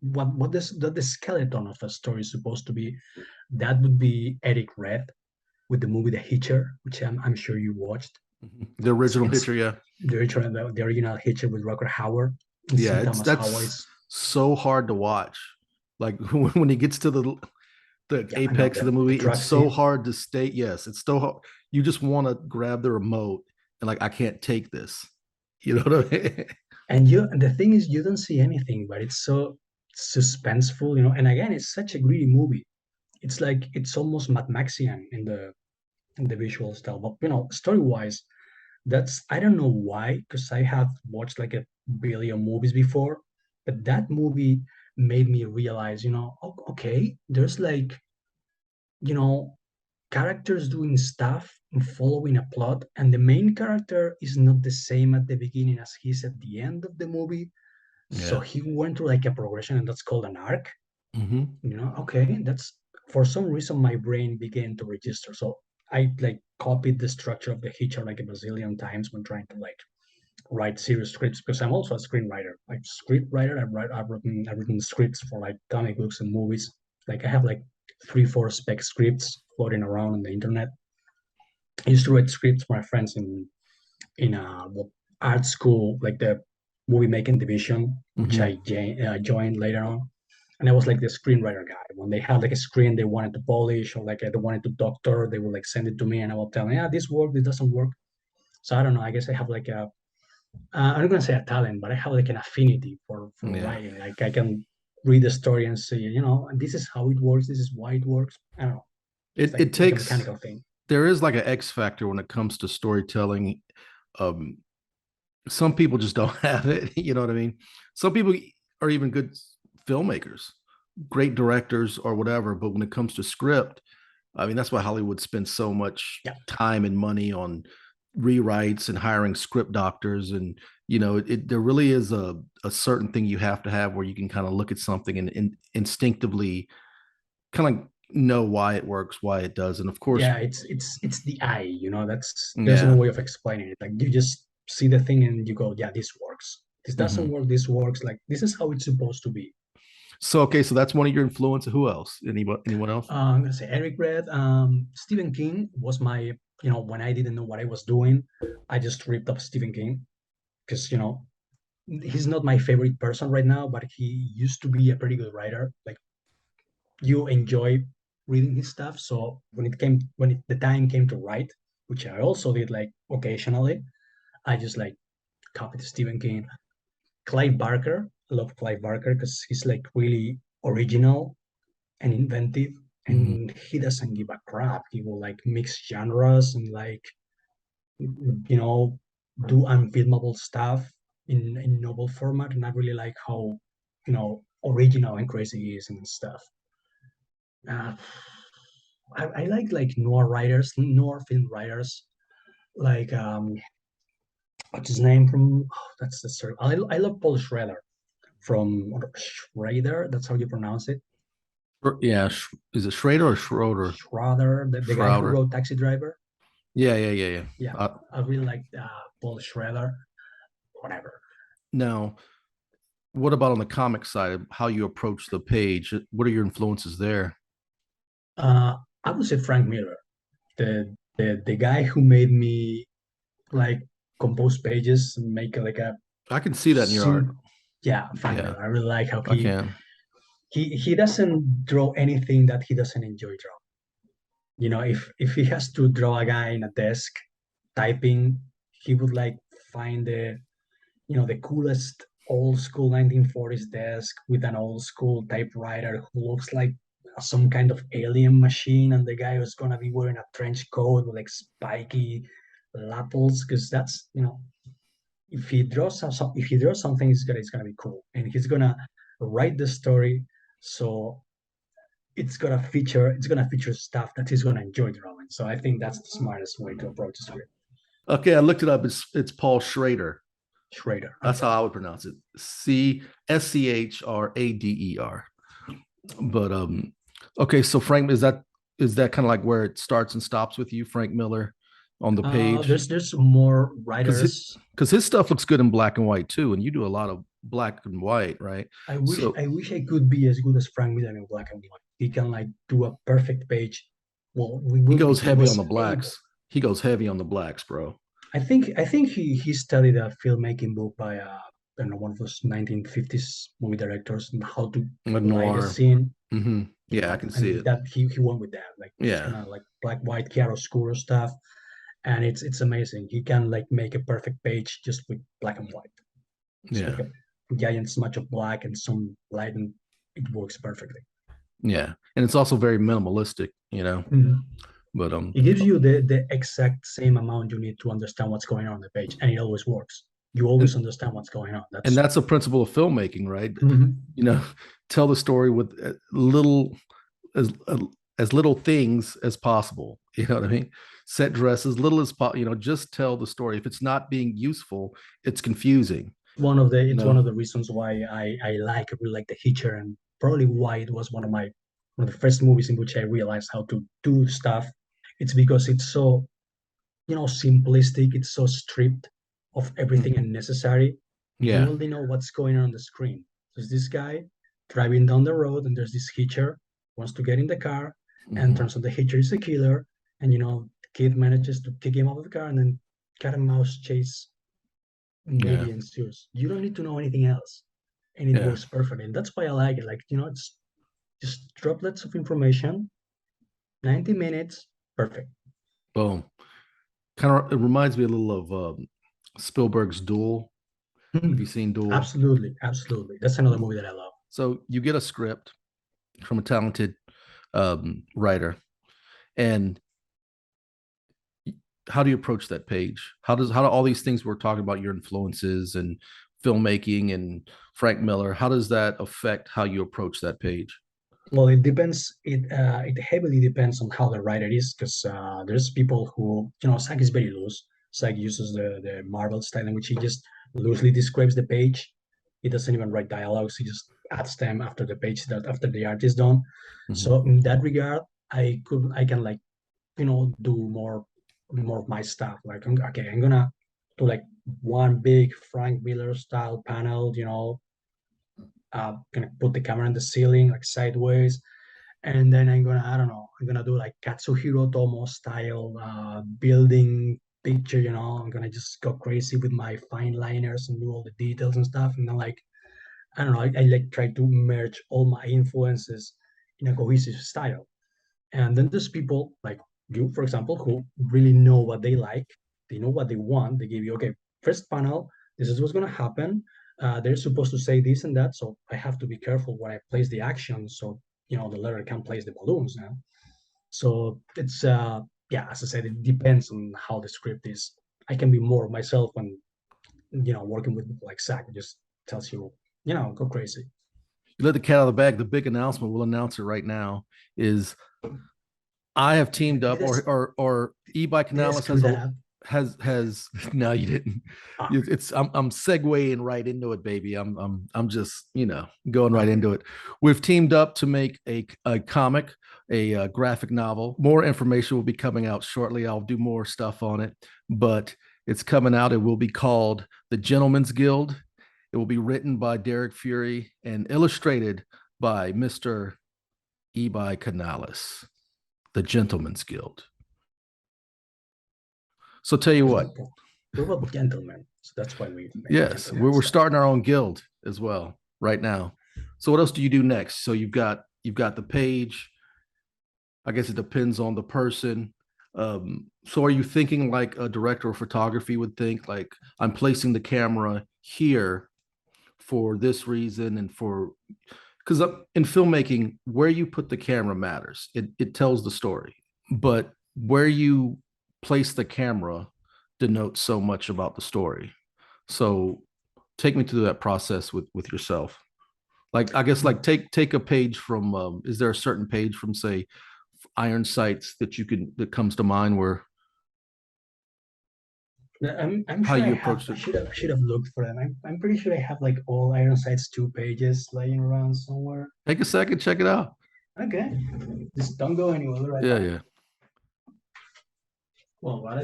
what the skeleton of a story is supposed to be, that would be Eric Red with the movie The Hitcher, which I'm sure you watched. The original It's Hitcher, yeah. the original Hitcher with Rucker Howard and Yeah, C. it's Thomas Howell. that's so hard to watch. Like when he gets to the Yeah, I know apex of the the movie, it's truck so scene. hard to stay. Yes, it's so hard. You just want to grab the remote and like I can't take this. You know what I mean? And the thing is, you don't see anything, but it's so suspenseful, And again, it's such a gritty movie. It's like it's almost Mad Maxian in the visual style. But story wise, that's I don't know why, because I have watched like a billion movies before, but that movie made me realize, okay, there's like, you know, characters doing stuff and following a plot, and the main character is not the same at the beginning as he's at the end of the movie. So Yeah. he went through like a progression, and that's called an arc. Hmm. Okay, that's for some reason my brain began to register. So I like copied the structure of the Hitcher like a bazillion times when trying to like write serious scripts, because I'm also a screenwriter, like script writer. I've written scripts for like comic books and movies. Like I have like 3, 4 spec scripts floating around on the internet. I used to write scripts for my friends in art school, like the movie making division, which Hmm. I joined later on. And I was like the screenwriter guy. When they had like a screen they wanted to polish or like they wanted to doctor, they would like send it to me, and I will tell them, yeah, this worked, this doesn't work. So I don't know. I guess I have like I'm not gonna say a talent, but I have like an affinity for Yeah. writing. Like I can read the story and say, this is how it works, this is why it works. I don't know. It's It like a takes mechanical thing. there is like an X factor when it comes to storytelling. Um, some people just don't have it. You know what I mean? Some people are even good filmmakers, great directors or whatever. But when it comes to script, I mean, that's why Hollywood spends so much Yeah. time and money on rewrites and hiring script doctors. And, there really is a certain thing you have to have where you can kind of look at something and instinctively kind of know why it works, why it does. And of course, Yeah, it's the eye, there's no yeah. way of explaining it. Like you just see the thing and you go, yeah, this works. This doesn't Hmm. work, this works. Like this is how it's supposed to be. So, okay, so that's one of your influences. Who else? Anyone else? I'm gonna say Eric Red. Stephen King was my, when I didn't know what I was doing, I just ripped up Stephen King because he's not my favorite person right now, but he used to be a pretty good writer. Like you enjoy reading his stuff. So the time came to write, which I also did like occasionally, I just like copied Stephen King. Clive Barker, I love Clive Barker because he's like really original and inventive, Hmm. and he doesn't give a crap. He will like mix genres and like you know do unfilmable stuff in novel format, and I really like how original and crazy he is and stuff. uh, I like noir writers, noir film writers, like what's his name from that's the story. I love Paul Schrader from Schrader, that's how you pronounce it. Yeah, is it Schrader or Schroeder? Schrader, the guy who Schroeder. wrote Taxi Driver. Yeah, yeah, yeah, yeah. Yeah, I really like Paul Schrader. Whatever. Now, what about on the comic side? How you approach the page? What are your influences there? Uh, I would say Frank Miller, the guy who made me like compose pages and make like a I can see that in your art. sim. Yeah, Frank Yeah, Miller. I really like how I he can. he he doesn't draw anything that he doesn't enjoy drawing. If he has to draw a guy in a desk typing, he would like find the coolest old school 1940s desk with an old school typewriter who looks like some kind of alien machine, and the guy was gonna be wearing a trench coat with like spiky lapels, because that's if he draws something, it's gonna be cool, and he's gonna write the story, so it's gonna feature stuff that he's gonna enjoy drawing. So I think that's the smartest way to approach the script. Okay, I looked it up. It's Paul Schrader. Schrader. That's how Okay. I would pronounce it. Schrader. But okay, so Frank, is that kind of like where it starts and stops with you, Frank Miller? on the page? There's more Because writers. his stuff looks good in black and white too, and you do a lot of black and white, right? So I wish I could be as good as Frank Miller in black and white. He can like do a perfect page. Well, he goes he heavy on was the able. blacks. He goes heavy on the blacks, bro. I think he studied a filmmaking book by I don't know, one of those 1950s movie directors and how to A light a noir. scene, Yeah, I can see and it. that he went with that, like this Yeah, kind of like black, white, chiaroscuro stuff, and it's amazing. He can like make a perfect page just with black and white. It's yeah, like a giant smudge of black and some light, and it works perfectly. yeah. And it's also very minimalistic, Mhm. But It gives you the exact same amount you need to understand what's going on the page, and it always works. You always and understand what's going on. and That's that's a principle of filmmaking, right? Mhm. You know, tell the story with little as as little things as possible. You know what I mean? Set dress as little as possible. Just tell the story. If it's not being useful, it's confusing. You It's know. one of the reasons why I really like The Hitcher, and probably why it was one of the first movies in which I realized how to do stuff. It's because it's so, simplistic. It's so stripped of everything Mhm. unnecessary. You Yeah. only know what's going on the screen. There's this guy driving down the road, and there's this hitcher wants to get in the car, and Hmm. turns out the hitcher is a killer, and the kid manages to kick him out of the car, and then cat and mouse chase Yeah. movie ensues. You don't need to know anything else, and it Yeah. works perfectly. And that's why I like it. Like, it's just droplets of information, 90 minutes, perfect. Boom. Kind of. It reminds me a little of Spielberg's Duel. Have you Mhm. seen Duel? Absolutely, absolutely. That's another movie that I love. So you get a script from a talented writer, and how do you approach that page? How do all these things we're talking about, your influences and filmmaking and Frank Miller, how does that affect how you approach that page? Well, it depends. It heavily depends on how the writer is, because there's people who, Zach is very loose. Zach uses the Marvel style in which he just loosely describes the page. He doesn't even write dialogues. He just adds them after the page, that after the art is done. Mm-hmm. So in that regard, I can like, do more of my stuff. Like, okay, I'm gonna do like one big Frank Miller style panel. Gonna put the camera in the ceiling like sideways, and then I don't know, I'm gonna do like Katsuhiro Tomo style building picture. I'm gonna just go crazy with my fine liners and do all the details and stuff, and then like, I don't know, I like try to merge all my influences in a cohesive style. And then there's people like you, for example, who really know what they like. They know what they want. They give you, okay, first panel, this is what's going to happen. They're supposed to say this and that. So I have to be careful where I place the action. So, the letter can place the balloons now. So it's, yeah, as I said, it depends on how the script is. I can be more of myself when, working with people like Zach. It just tells you, go crazy. You let the cat out of the bag. The big announcement, we'll announce it right now, is I have teamed up, Did or IBAI I Canales screw that up? has no, you didn't. Ah, It's I'm segueing right into it, baby. I'm just going right okay. into it. We've teamed up to make a comic, a graphic novel. More information will be coming out shortly. I'll do more stuff on it, but it's coming out. It will be called The Gentleman's Guild. It will be written by Derrick Fury and illustrated by Mr. IBAI Canales, The Gentleman's Guild. So tell you Because what, we're both gentlemen, so that's why we make yes, gentleman we're stuff. starting our own guild as well right now. So what else do you do next? So you've got the page. I guess it depends on the person. So are you thinking like a director of photography would think, like I'm placing the camera here for this reason and for because in filmmaking, where you put the camera matters. It tells the story, but where you place the camera denotes so much about the story. So take me through that process with yourself. Like I guess like take a page from. Is there a certain page from say Iron Sights that you can that comes to mind where I'm how sure you approach I it? should have looked for them. I'm pretty sure I have like all Ironside's 2 pages laying around somewhere. Take a second, check it out. Okay, just don't go anywhere. I'll be right Yeah, back. yeah. Well, what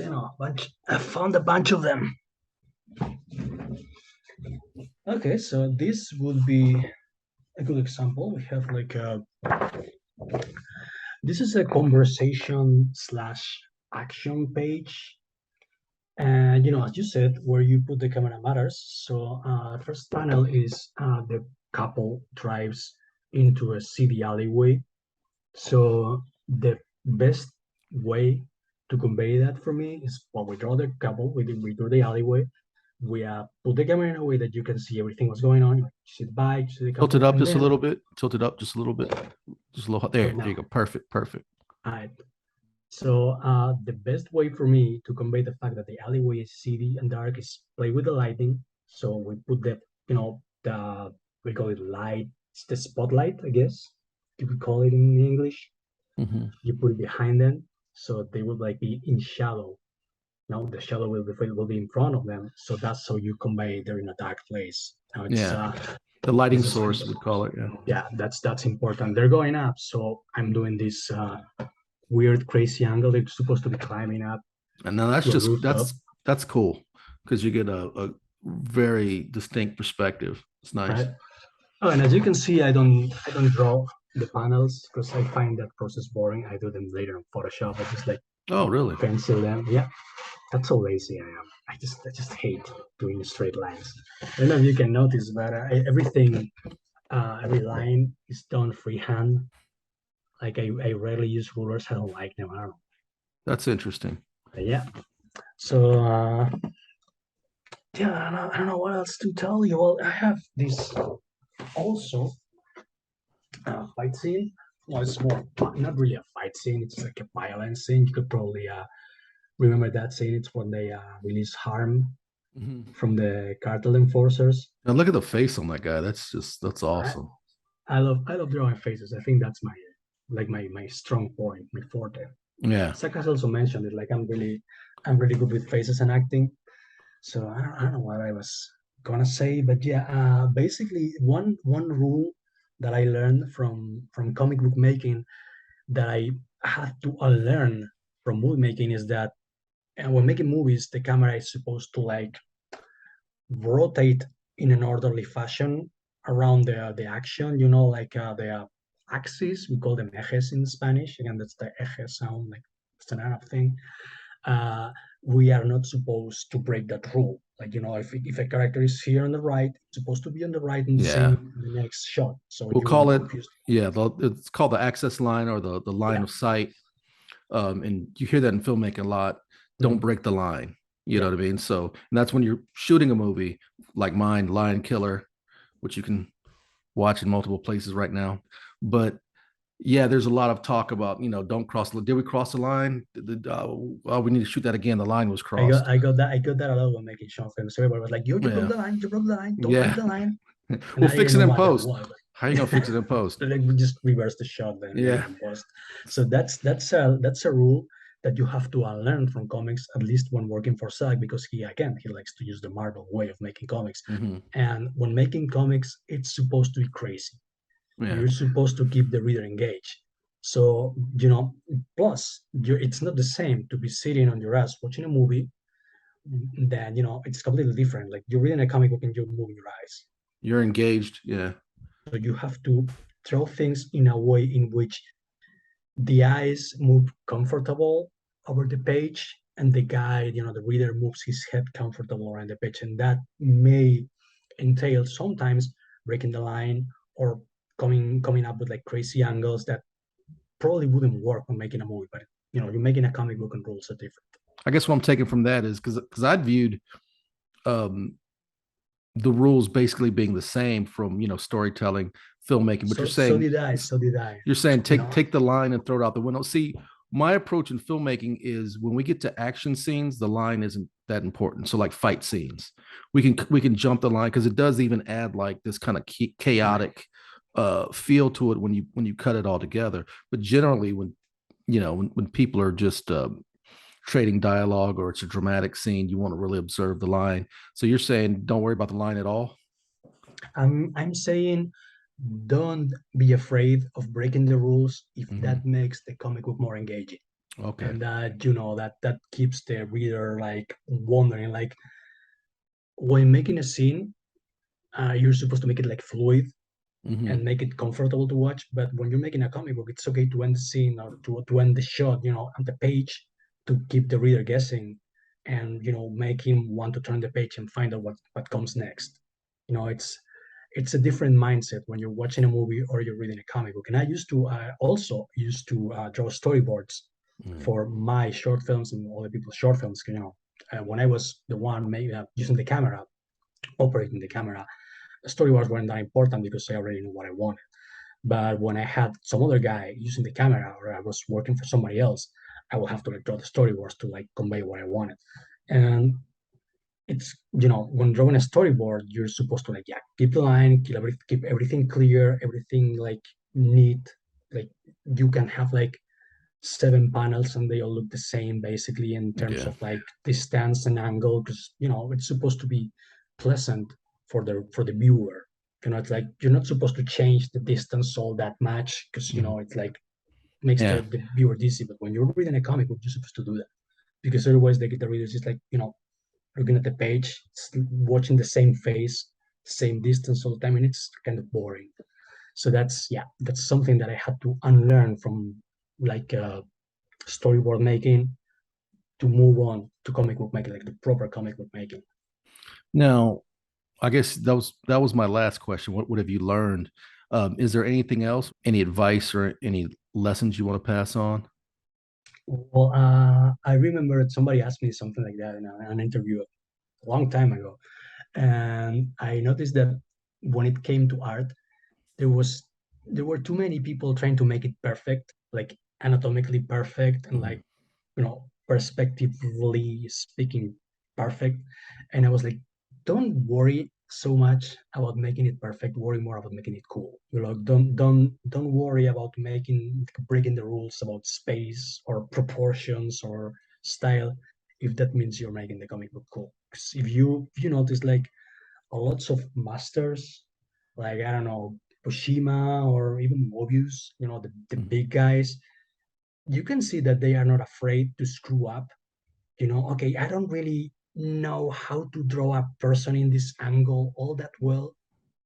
I found a bunch of them. Okay, so this would be a good example. We have like a this is a conversation slash action page. And as you said, where you put the camera matters. So first panel is the couple drives into a city alleyway. So the best way to convey that for me is, well, we draw the couple, we draw the alleyway, we put the camera in a way that you can see everything what's going on. You see the bike, you see the Tilt it couple, up and just a then little bit. Tilt it up just a little bit. Just a little. There now, you go. Perfect. Perfect. all so the best way for me to convey the fact that the alleyway is city and dark is play with the lighting. So we put the we call it light, it's the spotlight, I guess you could call it in English. Hmm. You put it behind them, so they will like be in shadow. Now the shadow will be in front of them, so that's how you convey they're in a dark place. Now it's Yeah. The lighting this is source would call it. Yeah. yeah, that's important. They're going up, so I'm doing this weird, crazy angle. They're supposed to be climbing up And now that's to a just rooftop, that's cool because you get a very distinct perspective. It's nice. right? Oh, and as you can see, I don't draw the panels because I find that process boring. I do them later in Photoshop. I just like Oh, really? pencil them. Yeah, that's how lazy I am. I just hate doing straight lines. I don't know if you can notice, but everything, every line is done freehand. Like I rarely use rulers. I don't like them. I don't know. That's interesting. But yeah. So yeah, I don't know what else to tell you. Well, I have this also fight scene. Well, it's more not really a fight scene. It's like a violence scene. You could probably remember that scene. It's when they release Harm Hmm. from the cartel enforcers. Now look at the face on that guy. That's I, awesome. I love drawing faces. I think that's my strong point, my forte. Yeah. Sakas also mentioned it. Like I'm really good with faces and acting. So I don't know what I was gonna say, but yeah, basically one rule that I learned from comic book making that I had to unlearn from movie making is that when making movies, the camera is supposed to like rotate in an orderly fashion around the action, like the axis. We call them ejes in Spanish. Again, that's the eje sound, like it's an Arab thing. uh, we are not supposed to break that rule. Like, if a character is here on the right, it's supposed to be on the right in the Yeah. same in the next shot. So We'll you will call be it, confused. yeah, it's called the access line or the line Yeah. of sight. And you hear that in filmmaking a lot. Don't Mhm. break the line. You know Yeah. what I mean? So, and that's when you're shooting a movie like mine, Lion Killer, which you can watch in multiple places right now. But yeah, there's a lot of talk about, don't cross the. Did we cross the line? Oh, we need to shoot that again. The line was I got crossed. I got that I got that a lot when making short films. Everybody was like, you broke Yeah, the line, you broke the line, don't break yeah. the line. And We'll I didn't fix it know in what that post. was. How are you gonna fix it in post? Like we just reverse the shot, then edit Yeah, and post. So that's a rule that you have to unlearn from comics, at least when working for SAG, because he likes to use the Marvel way of making comics. hmm, And when making comics, it's supposed to be crazy. yeah. You're supposed to keep the reader engaged. So, plus it's not the same to be sitting on your ass watching a movie than, it's completely different. Like you're reading a comic book and you're moving your eyes. You're engaged. Yeah, So you have to throw things in a way in which the eyes move comfortable over the page and the guide, the reader moves his head comfortable around the page. And that may entail sometimes breaking the line or coming up with like crazy angles that probably wouldn't work when making a movie. But you're making a comic book and rules are different. I guess what I'm taking from that is because I'd viewed um, the rules basically being the same from storytelling, filmmaking, but you're So saying did I. So did I. you're saying You take know, take the line and throw it out the window. See, my approach in filmmaking is when we get to action scenes, the line isn't that important. So like fight scenes, we can jump the line because it does even add like this kind of right. chaotic feel to it when you cut it all together. But generally, when people are just trading dialogue or it's a dramatic scene, you want to really observe the line. So you're saying don't worry about the line at all? I'm saying don't be afraid of breaking the rules if Hmm. that makes the comic book more engaging. Okay. And that keeps the reader like wondering, like when making a scene, you're supposed to make it like fluid Hmm. and make it comfortable to watch. But when you're making a comic book, it's okay to end the scene or to end the shot, on the page, to keep the reader guessing, and make him want to turn the page and find out what comes next. It's a different mindset when you're watching a movie or you're reading a comic book. And I also used to draw storyboards Mm. for my short films and other people's short films. When I was the one using the camera, operating the camera, storyboards weren't that important because I already knew what I wanted. But when I had some other guy using the camera, or I was working for somebody else, I will have to like draw the storyboards to like convey what I wanted. And it's when drawing a storyboard, you're supposed to like keep the line, keep everything clear, everything like neat. Like you can have like 7 panels and they all look the same basically in terms Yeah. of like distance and angle, because it's supposed to be pleasant for the viewer. It's like you're not supposed to change the distance all that much, because Mhm. it's like makes Yeah. the viewer dizzy. But when you're reading a comic book, you're supposed to do that, because otherwise the readers just like looking at the page, watching the same face, same distance all the time, and it's kind of boring. So that's something that I had to unlearn from like storyboard making to move on to comic book making, like the proper comic book making. Now, I guess that was my last question. What have you learned? Is there anything else? Any advice or any lessons you want to pass on? Well, I remember somebody asked me something like that in an interview a long time ago, and I noticed that when it came to art, there was there were too many people trying to make it perfect, like anatomically perfect and Mhm. like perspectively speaking perfect. And I was like, don't worry so much about making it perfect, worry more about making it cool. Don't worry about breaking the rules about space or proportions or style, if that means you're making the comic book cool. 'Cause if you notice, like lots of masters, like I don't know, Pushima or even Mobius, the Mhm. big guys, you can see that they are not afraid to screw up. Okay, I don't really know how to draw a person in this angle all that well,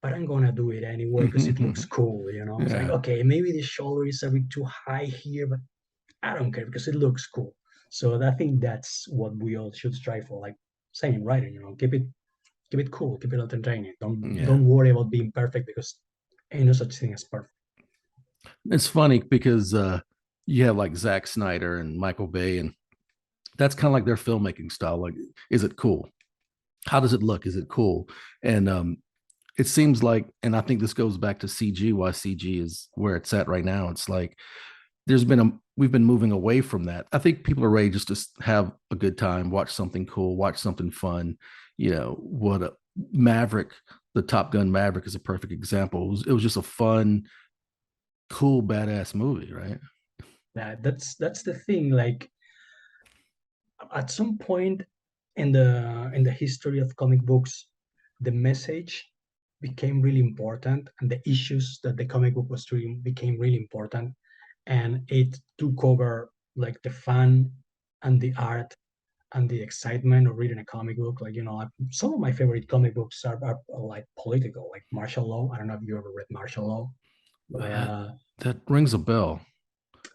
but I'm gonna do it anyway because it looks cool. It's like, Yeah. okay, maybe the shoulder is a bit too high here, but I don't care because it looks cool. So I think that's what we all should strive for. Like saying in writing, keep it cool, keep it entertaining. Don't Yeah. don't worry about being perfect, because ain't no such thing as perfect. It's funny because you have like Zack Snyder and Michael Bay, and that's kind of like their filmmaking style. Like, is it cool? How does it look? Is it cool? And it seems like, and I think this goes back to CG, why CG is where it's at right now. It's like we've been moving away from that. I think people are ready just to have a good time, watch something cool, watch something fun. What a Maverick, the Top Gun Maverick is a perfect example. It was just a fun, cool, badass movie, right? That's the thing. Like at some point in the history of comic books, the message became really important, and the issues that the comic book was treating became really important, and it took over like the fun and the art and the excitement of reading a comic book. Like some of my favorite comic books are like political, like Martial Law. I don't know if you ever read Martial Law. By That that rings a bell.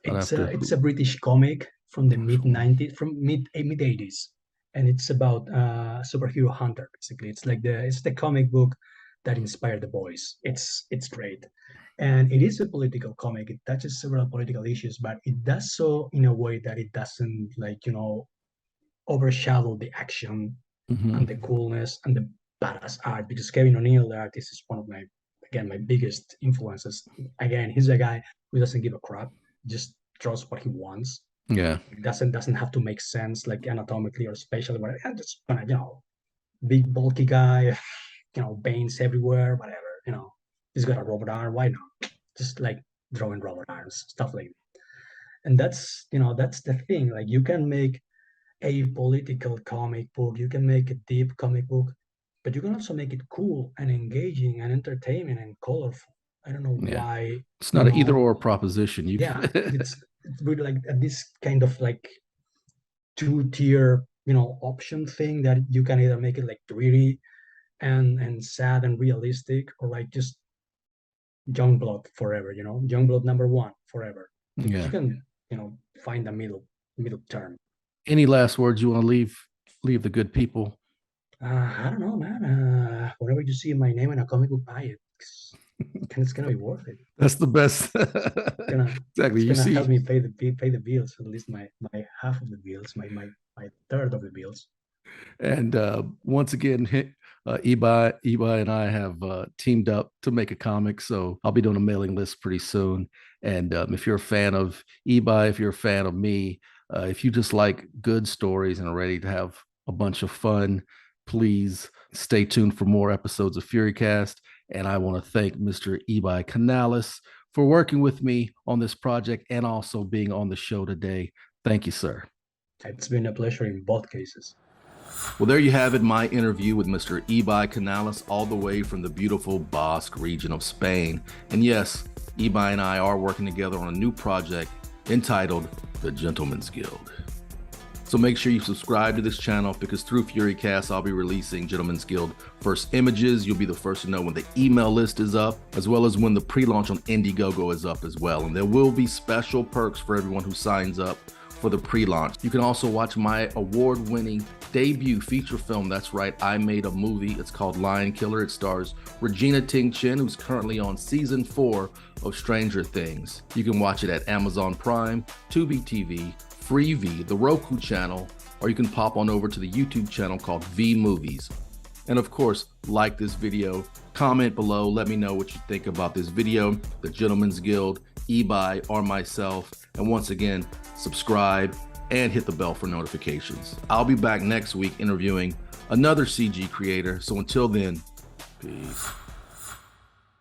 I'd It's have a to. it's a British comic from the mid Marshall. 90s, from mid 80s, and it's about superhero hunter. Basically, it's the comic book that inspired the boys. It's great, and it is a political comic. It touches several political issues, but it does so in a way that it doesn't like overshadow the action and Hmm. the coolness and the badass art. Because Kevin O'Neill, the artist, is one of my biggest influences. Again, he's a guy who doesn't give a crap, just draws what he wants. Yeah. Doesn't have to make sense like anatomically or spatially, but I'm just gonna, big bulky guy, veins everywhere, whatever. He's got a robot arm. Why not? Just like drawing robot arms, stuff like that. And that's the thing. Like you can make a political comic book, you can make a deep comic book, but you can also make it cool and engaging and entertaining and colorful. I don't know Yeah. why. It's not an either or proposition. Yeah, it's really like this kind of like two-tier, option thing that you can either make it like gritty and sad and realistic, or like just young blood forever, young blood number one forever. Yeah. You can, find a middle term. Any last words you want to leave the good people? I don't know, man. Whenever you see my name in a comic book, buy it. It's gonna be worth it. That's the best. Exactly. It's gonna help me pay the bills, at least my half of the bills, my third of the bills. And once again, Ibai and I have teamed up to make a comic, so I'll be doing a mailing list pretty soon. And if you're a fan of Ibai, if you're a fan of me, if you just like good stories and are ready to have a bunch of fun, please stay tuned for more episodes of FURYCAST. And I want to thank Mr. IBAI CANALES for working with me on this project and also being on the show today. Thank you, sir. It's been a pleasure in both cases. Well, there you have it, my interview with Mr. IBAI CANALES, all the way from the beautiful Basque region of Spain. And yes, IBAI and I are working together on a new project entitled The Gentleman's Guild. So make sure you subscribe to this channel, because through FURYCAST, I'll be releasing Gentleman's Guild first images. You'll be the first to know when the email list is up, as well as when the pre-launch on Indiegogo is up as well. And there will be special perks for everyone who signs up for the pre-launch. You can also watch my award-winning debut feature film. That's right, I made a movie. It's called Lion Killer. It stars Regina Ting-Chen, who's currently on season 4 of Stranger Things. You can watch it at Amazon Prime, Tubi TV, Freevee, the Roku channel, or you can pop on over to the YouTube channel called V Movies. And of course, like this video, comment below, let me know what you think about this video, the Gentleman's Guild, Ibai, or myself. And once again, subscribe and hit the bell for notifications. I'll be back next week interviewing another CG creator. So until then, peace.